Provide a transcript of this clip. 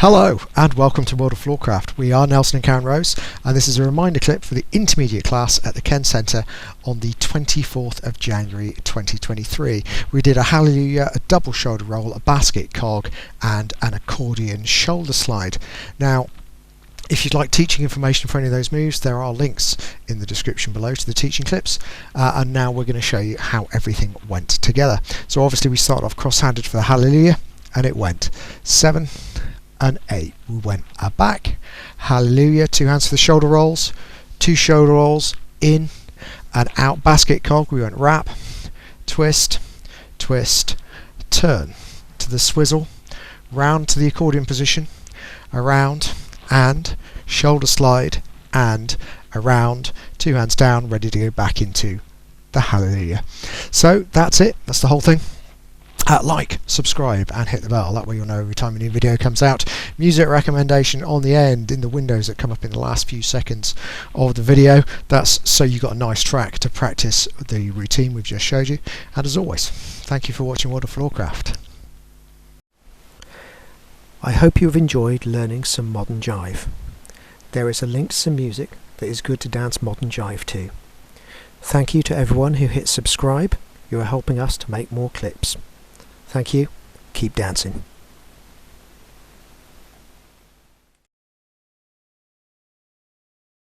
Hello and welcome to World of Floorcraft. We are Nelson and Karen Rose, and this is a reminder clip for the intermediate class at the Kenn Centre on the 24th of January 2023. We did a hallelujah, a double shoulder roll, a basket cog and an accordion shoulder slide. Now, if you'd like teaching information for any of those moves, there are links in the description below to the teaching clips, and now we're going to show you how everything went together. So obviously we started off cross-handed for the hallelujah, and it went 7 and 8. We went back, hallelujah, 2 hands for the shoulder rolls, 2 shoulder rolls, in and out, basket cog. We went wrap, twist, twist, turn to the swizzle, round to the accordion position, around and shoulder slide and around, 2 hands down, ready to go back into the hallelujah. So that's it, that's the whole thing. Like, subscribe and hit the bell, that way you'll know every time a new video comes out. Music recommendation on the end in the windows that come up in the last few seconds of the video. That's so you got a nice track to practice the routine we've just showed you. And as always, thank you for watching World of Floorcraft. I hope you have enjoyed learning some modern jive. There is a link to some music that is good to dance modern jive to. Thank you to everyone who hit subscribe. You are helping us to make more clips. Thank you. Keep dancing.